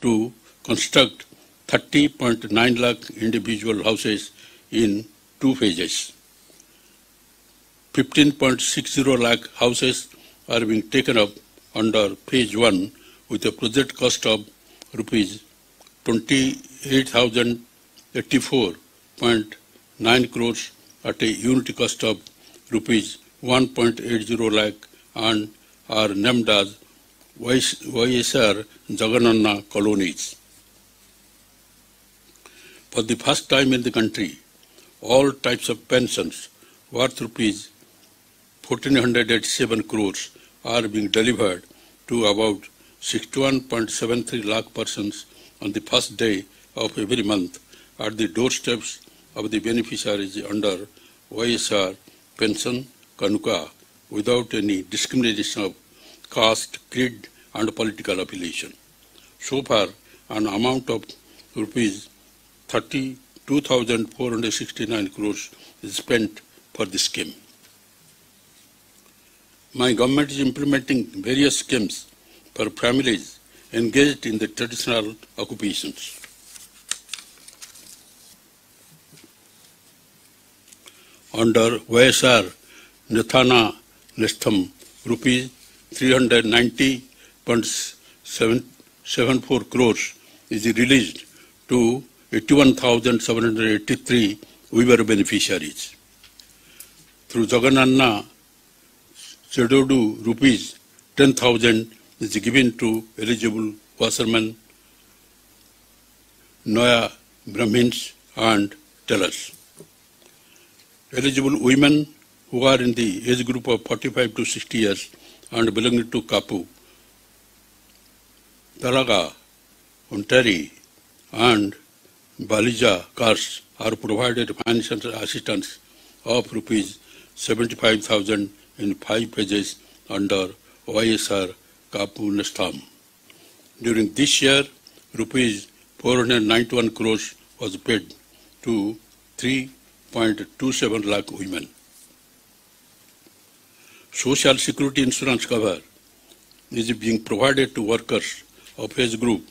to construct 30.9 lakh individual houses in 2 phases. 15.60 lakh houses are being taken up under phase 1 with a project cost of rupees 28,084.9 crores at a unit cost of rupees 1.80 lakh and are named as YSR Jagananna colonies. For the first time in the country, all types of pensions worth rupees 1,487 crores are being delivered to about 61.73 lakh persons on the first day of every month at the doorsteps of the beneficiaries under YSR Pension Kanuka without any discrimination of caste, creed and political affiliation. So far, an amount of rupees 32,469 crores is spent for the scheme. My government is implementing various schemes for families engaged in the traditional occupations. Under YSR Nethana Nestham, rupees 390.74 crores is released to 81,783 Weaver beneficiaries. Through Jagananna Chedodu, rupees 10,000 is given to eligible washermen, Noya Brahmins and tellers. Eligible women who are in the age group of 45 to 60 years and belonging to Kapu, Talaga, Ontari and Balija castes are provided financial assistance of rupees 75,000 in 5 phases under YSR Kapu Nestham. During this year, rupees 491 crores was paid to 3.27 lakh women. Social Security insurance cover is being provided to workers of age group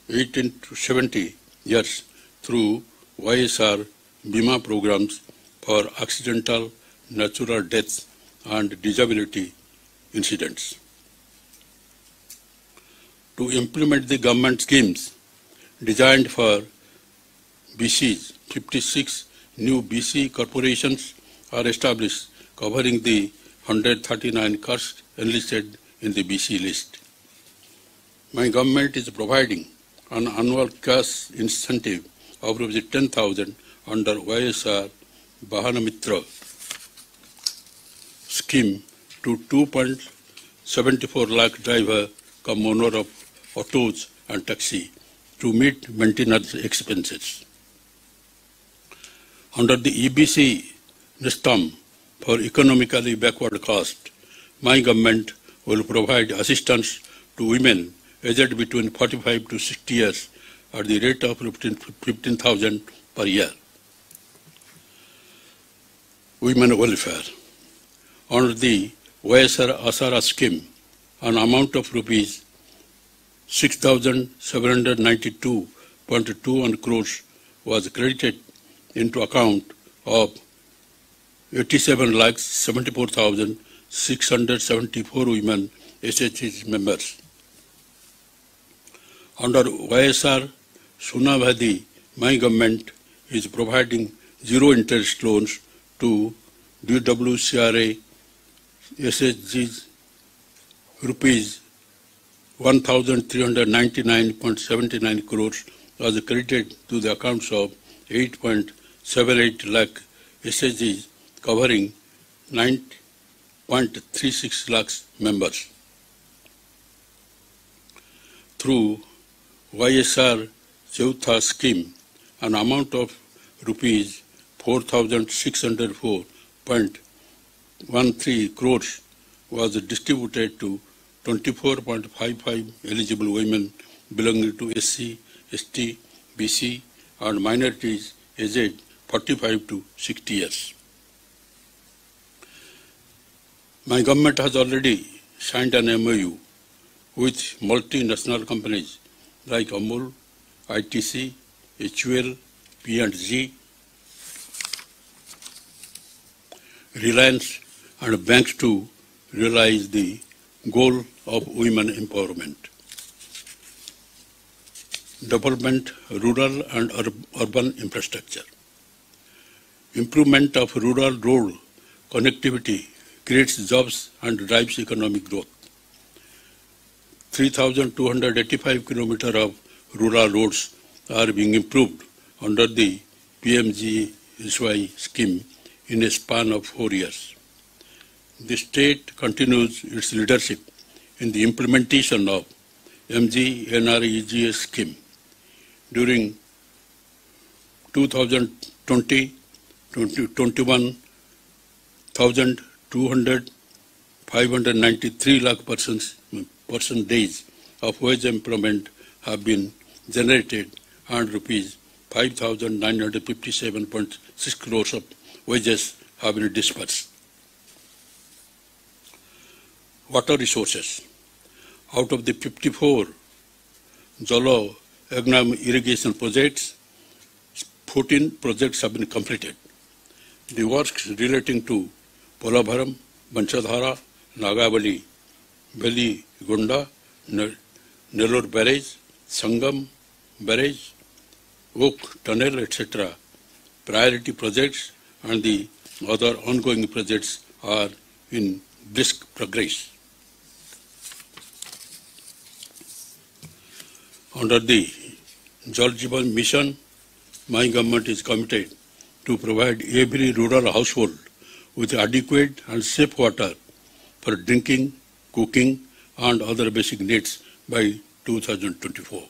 18 to 70 years through YSR Bima programs for accidental, natural deaths and disability incidents. To implement the government schemes designed for BCs, 56 new BC corporations are established covering the 139 castes enlisted in the BC list. My government is providing an annual cash incentive of 10,000 under YSR Bahanamitra scheme to 2.74 lakh driver cum owner of autos and taxi to meet maintenance expenses. Under the EBC Nestham for economically backward caste, my government will provide assistance to women aged between 45 to 60 years at the rate of 15,000 per year. Women welfare. Under the YSR Asara scheme, an amount of rupees 6,792.21 crores was credited into account of 87,74,674 women SHG members. Under YSR Sunavadi, my government is providing zero interest loans to DWCRA SHGs rupees 1,399.79 crores was credited to the accounts of 8.78 lakh SHGs covering 9.36 lakhs members. Through YSR Chautha scheme, an amount of rupees 4,604.13 crores was distributed to 24.55 eligible women belonging to SC, ST, BC and minorities aged 45 to 60 years. My government has already signed an MOU with multinational companies like Amul, ITC, HUL, P&G, Reliance, and banks to realize the goal of women empowerment. Development, rural and urban infrastructure. Improvement of rural road connectivity creates jobs and drives economic growth. 3,285 kilometers of rural roads are being improved under the PMGSY scheme in a span of 4 years. The state continues its leadership in the implementation of MGNREGA scheme. During 2020-21, 593 lakh person days of wage employment have been generated and rupees 5,957.6 crores of wages have been disbursed. Water resources. Out of the 54 Jalo Agnam irrigation projects, 14 projects have been completed. The works relating to Polavaram, Banchadhara, Nagavali, Valley Gunda, Nellore Barrage, Sangam Barrage, Oak Tunnel, etc. priority projects and the other ongoing projects are in brisk progress. Under the Jal Jeevan Mission, my government is committed to provide every rural household with adequate and safe water for drinking, cooking, and other basic needs by 2024.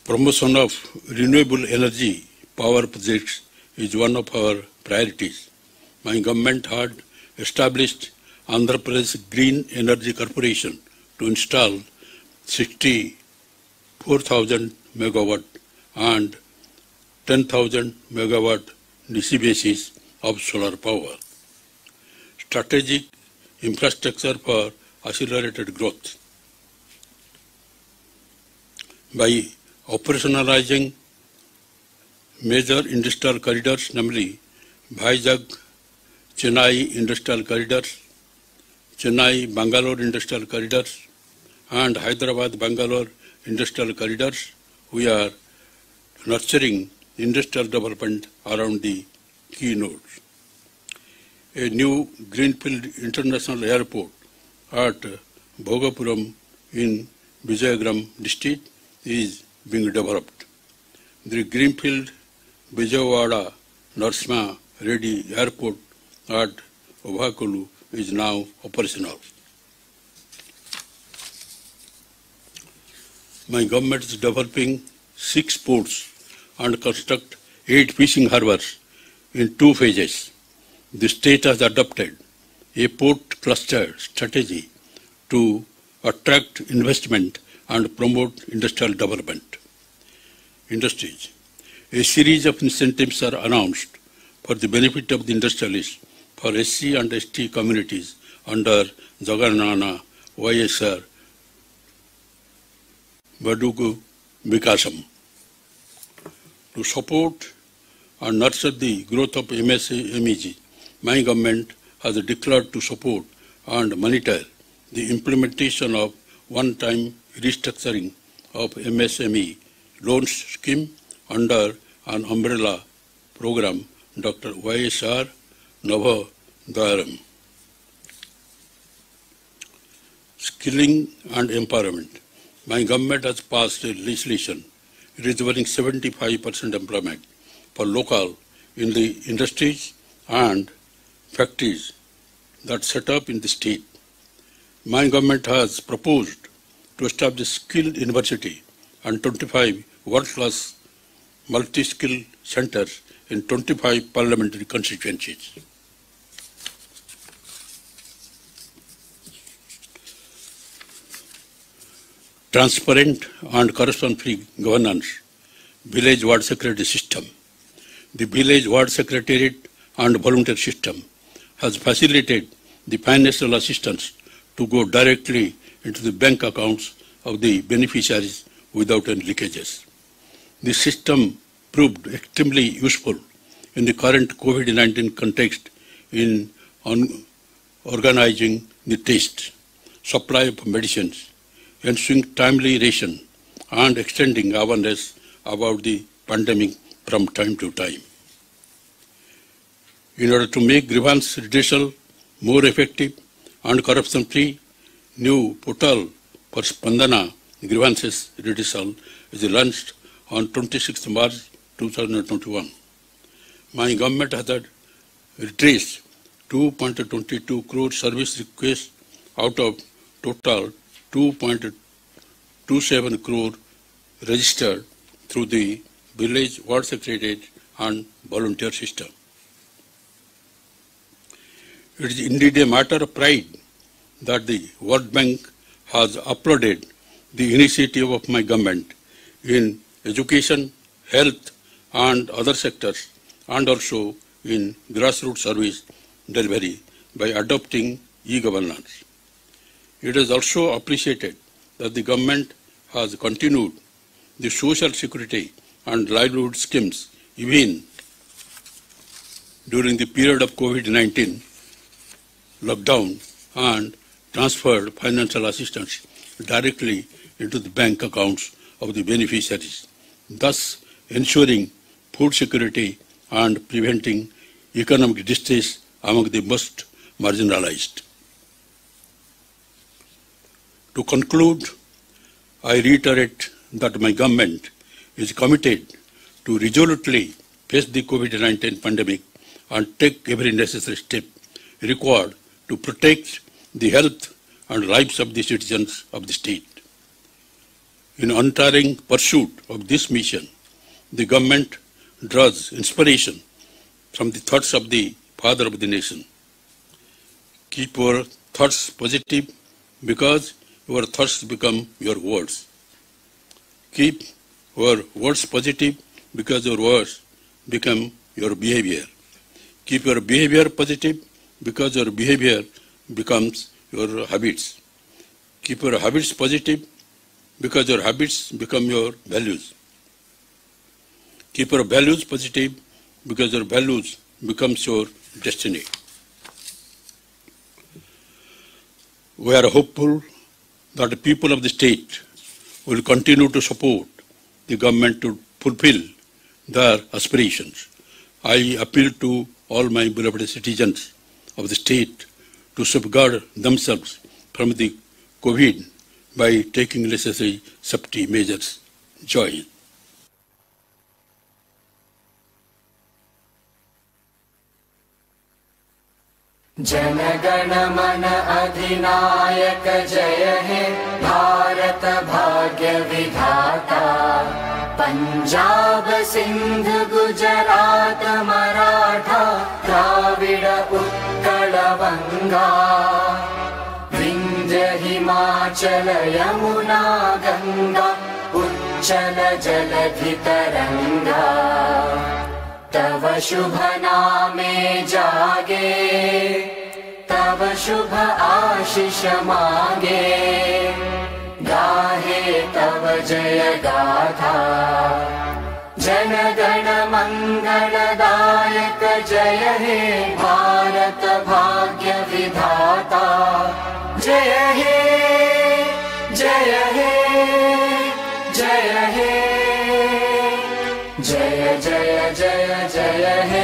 Promotion of renewable energy power projects is one of our priorities. My government had established Andhra Pradesh Green Energy Corporation to install 64,000 megawatt and 10,000 megawatt DC basis of solar power. Strategic infrastructure for accelerated growth. By operationalizing major industrial corridors, namely Vizag-Chennai industrial corridors, Chennai-Bangalore industrial corridors, and Hyderabad-Bangalore industrial corridors, we are nurturing industrial development around the key nodes. A new Greenfield International Airport at Bhogapuram in Vijayagram district is being developed. The Greenfield Vijayawada Narasimha Reddy Airport at Obhakulu is now operational. My government is developing 6 ports and construct 8 fishing harbors in 2 phases. The state has adopted a port cluster strategy to attract investment and promote industrial development. Industries. A series of incentives are announced for the benefit of the industrialists for SC and ST communities under Jaganana YSR Badugu Vikasam. To support and nurture the growth of MSMEG, my government has declared to support and monitor the implementation of one-time restructuring of MSME loans scheme under an umbrella program, Dr. YSR Navadayaram. Skilling and empowerment. My government has passed a legislation reserving 75% employment for local in the industries and factories that set up in the state. My government has proposed to establish skilled university and 25 world-class multi-skill centers in 25 parliamentary constituencies. Transparent and corruption-free governance, village ward secretary system. The village ward secretariat and volunteer system has facilitated the financial assistance to go directly into the bank accounts of the beneficiaries without any leakages. The system proved extremely useful in the current COVID-19 context in organizing the test, supply of medicines, ensuring timely ration, and extending awareness about the pandemic from time to time. In order to make grievance redressal more effective and corruption-free, new portal for Spandana grievances redressal is launched on 26 March 2021. My government has redressed 2.22 crore service requests out of total 2.27 crore registered through the village ward secretariat and volunteer system. It is indeed a matter of pride that the World Bank has applauded the initiative of my government in education, health, and other sectors, and also in grassroots service delivery by adopting e-governance. It is also appreciated that the government has continued the social security and livelihood schemes even during the period of COVID-19 lockdown and transferred financial assistance directly into the bank accounts of the beneficiaries, thus ensuring food security and preventing economic distress among the most marginalized. To conclude, I reiterate that my government is committed to resolutely face the COVID-19 pandemic and take every necessary step required to protect the health and lives of the citizens of the state. In untiring pursuit of this mission, the government draws inspiration from the thoughts of the Father of the Nation. Keep your thoughts positive because your thoughts become your words. Keep your words positive because your words become your behavior. Keep your behavior positive because your behavior becomes your habits. Keep your habits positive because your habits become your values. Keep your values positive because your values becomes your destiny. We are hopeful that the people of the state will continue to support the government to fulfill their aspirations. I appeal to all my beloved citizens of the state to safeguard themselves from the COVID by taking necessary safety measures. Jai Hind. जनगण मन अधिनायक जय हे भारत भाग्य विधाता पंजाब सिंध गुजरात मराठा द्राविड उत्कल बंगा विंध्य हिमाचल यमुना गंगा उच्चल जलधि तरंगा तव शुभ नामे जागे तव शुभ आशीष मांगे गाहे तव जय गाथा जन गण मंगलदायक जय हे भारत भाग्य विधाता जय हे जय हे जय हे जय जय जय जय हे